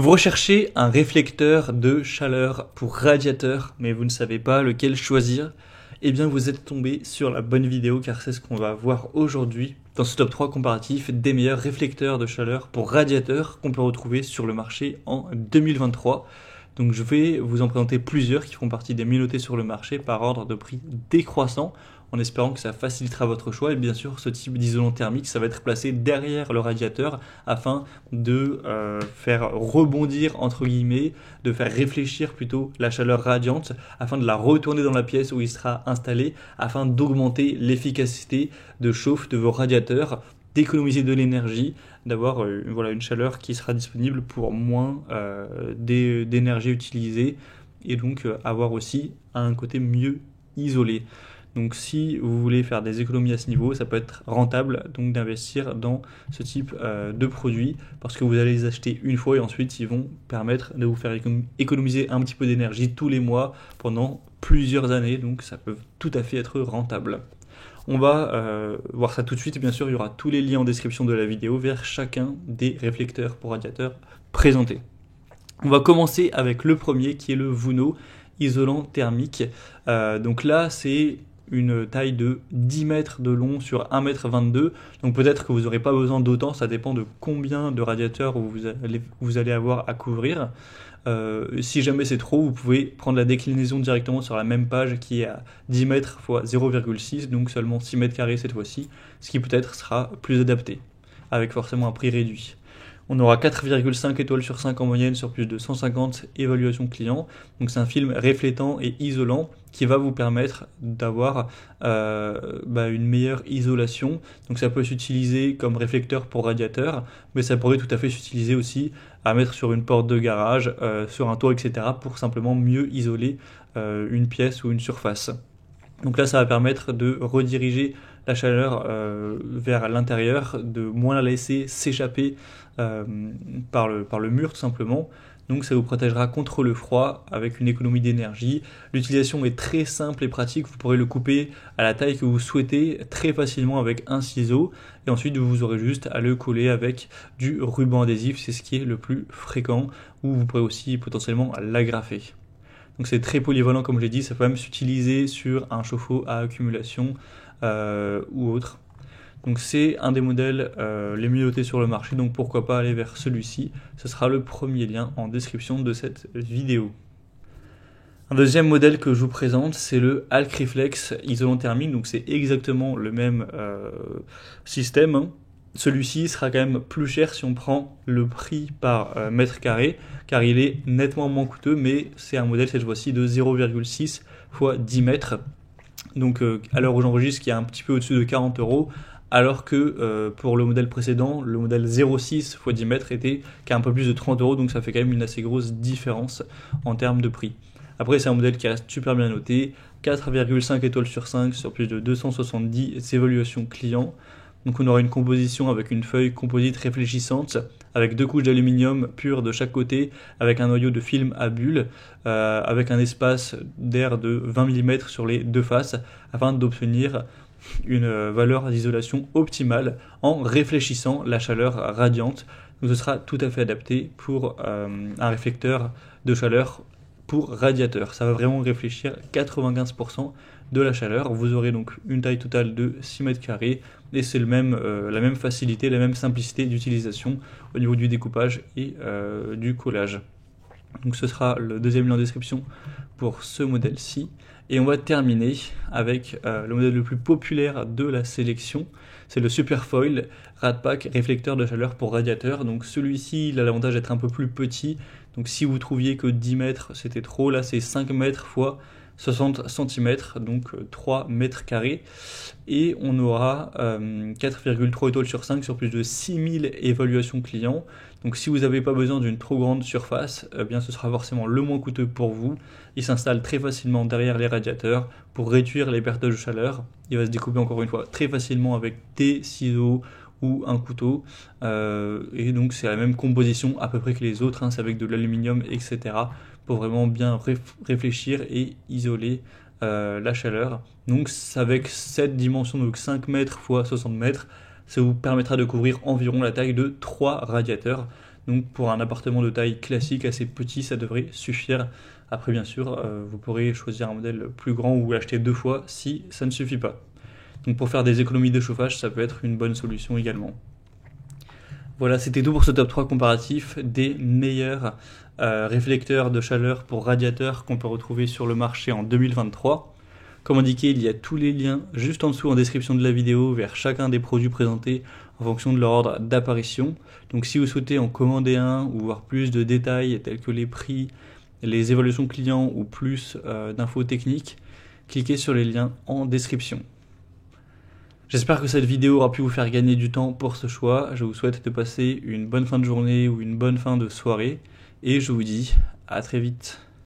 Vous recherchez un réflecteur de chaleur pour radiateur, mais vous ne savez pas lequel choisir. Eh bien, vous êtes tombé sur la bonne vidéo car c'est ce qu'on va voir aujourd'hui dans ce top 3 comparatif des meilleurs réflecteurs de chaleur pour radiateur qu'on peut retrouver sur le marché en 2023. Donc je vais vous en présenter plusieurs qui feront partie des mieux notés sur le marché par ordre de prix décroissant, en espérant que ça facilitera votre choix. Et bien sûr, ce type d'isolant thermique, ça va être placé derrière le radiateur afin de faire rebondir, entre guillemets, de faire réfléchir plutôt la chaleur radiante, afin de la retourner dans la pièce où il sera installé, afin d'augmenter l'efficacité de chauffe de vos radiateurs, d'économiser de l'énergie, d'avoir une chaleur qui sera disponible pour moins d'énergie utilisée, et donc avoir aussi un côté mieux isolé. Donc si vous voulez faire des économies à ce niveau, ça peut être rentable donc d'investir dans ce type de produits, parce que vous allez les acheter une fois et ensuite ils vont permettre de vous faire économiser un petit peu d'énergie tous les mois pendant plusieurs années, donc ça peut tout à fait être rentable. On va voir ça tout de suite, bien sûr il y aura tous les liens en description de la vidéo vers chacun des réflecteurs pour radiateurs présentés. On va commencer avec le premier qui est le Vuno isolant thermique. Donc là c'est une taille de 10 mètres de long sur 1 mètre 22, donc peut-être que vous n'aurez pas besoin d'autant, ça dépend de combien de radiateurs vous allez avoir à couvrir. Si jamais c'est trop, vous pouvez prendre la déclinaison directement sur la même page qui est à 10 mètres x 0,6, donc seulement 6 mètres carrés cette fois-ci, ce qui peut-être sera plus adapté, avec forcément un prix réduit. On aura 4,5 étoiles sur 5 en moyenne sur plus de 150 évaluations clients. Donc c'est un film reflétant et isolant qui va vous permettre d'avoir une meilleure isolation. Donc ça peut s'utiliser comme réflecteur pour radiateur, mais ça pourrait tout à fait s'utiliser aussi à mettre sur une porte de garage, sur un toit, etc. pour simplement mieux isoler une pièce ou une surface. Donc là, ça va permettre de rediriger la chaleur vers l'intérieur, de moins la laisser s'échapper par le mur tout simplement. Donc ça vous protégera contre le froid avec une économie d'énergie. L'utilisation est très simple et pratique, vous pourrez le couper à la taille que vous souhaitez très facilement avec un ciseau, et ensuite vous aurez juste à le coller avec du ruban adhésif, c'est ce qui est le plus fréquent, ou vous pourrez aussi potentiellement l'agrafer. Donc c'est très polyvalent comme je l'ai dit, ça peut même s'utiliser sur un chauffe-eau à accumulation ou autre. Donc c'est un des modèles les mieux notés sur le marché, donc pourquoi pas aller vers celui-ci. Ce sera le premier lien en description de cette vidéo. Un deuxième modèle que je vous présente, c'est le Alk Reflex isolant thermique, donc c'est exactement le même système, hein. Celui-ci sera quand même plus cher si on prend le prix par mètre carré, car il est nettement moins coûteux, mais c'est un modèle cette fois-ci de 0,6 x 10 mètres. Donc à l'heure où j'enregistre, qui est un petit peu au-dessus de 40 €, alors que pour le modèle précédent, le modèle 0,6 x 10 mètres qui a un peu plus de 30 €, donc ça fait quand même une assez grosse différence en termes de prix. Après, c'est un modèle qui reste super bien noté, 4,5 étoiles sur 5 sur plus de 270 évaluations clients. Donc on aura une composition avec une feuille composite réfléchissante, avec 2 couches d'aluminium pur de chaque côté, avec un noyau de film à bulles, avec un espace d'air de 20 mm sur les deux faces, afin d'obtenir une valeur d'isolation optimale en réfléchissant la chaleur radiante. Donc ce sera tout à fait adapté pour un réflecteur de chaleur pour radiateur. Ça va vraiment réfléchir 95% de la chaleur. Vous aurez donc une taille totale de 6 mètres carrés et c'est la même facilité, la même simplicité d'utilisation au niveau du découpage et du collage. Donc ce sera le deuxième lien en description pour ce modèle-ci. Et on va terminer avec le modèle le plus populaire de la sélection, c'est le Superfoil Radpack réflecteur de chaleur pour radiateur. Donc celui-ci, il a l'avantage d'être un peu plus petit. Donc si vous trouviez que 10 mètres c'était trop, là c'est 5 mètres fois 60 cm, donc 3 mètres carrés. Et on aura 4,3 étoiles sur 5 sur plus de 6000 évaluations clients. Donc si vous n'avez pas besoin d'une trop grande surface, eh bien ce sera forcément le moins coûteux pour vous. Il s'installe très facilement derrière les radiateurs pour réduire les pertes de chaleur. Il va se découper encore une fois très facilement avec des ciseaux ou un couteau, et donc c'est la même composition à peu près que les autres, hein, c'est avec de l'aluminium, etc. pour vraiment bien réfléchir et isoler la chaleur. Donc avec cette dimension, donc 5 mètres x 60 mètres, ça vous permettra de couvrir environ la taille de 3 radiateurs. Donc pour un appartement de taille classique assez petit, ça devrait suffire. Après bien sûr, vous pourrez choisir un modèle plus grand ou l'acheter 2 fois si ça ne suffit pas. Donc pour faire des économies de chauffage, ça peut être une bonne solution également. Voilà, c'était tout pour ce top 3 comparatif des meilleurs réflecteurs de chaleur pour radiateurs qu'on peut retrouver sur le marché en 2023. Comme indiqué, il y a tous les liens juste en dessous en description de la vidéo vers chacun des produits présentés en fonction de leur ordre d'apparition. Donc si vous souhaitez en commander un ou voir plus de détails tels que les prix, les évaluations clients ou plus d'infos techniques, cliquez sur les liens en description. J'espère que cette vidéo aura pu vous faire gagner du temps pour ce choix. Je vous souhaite de passer une bonne fin de journée ou une bonne fin de soirée et je vous dis à très vite.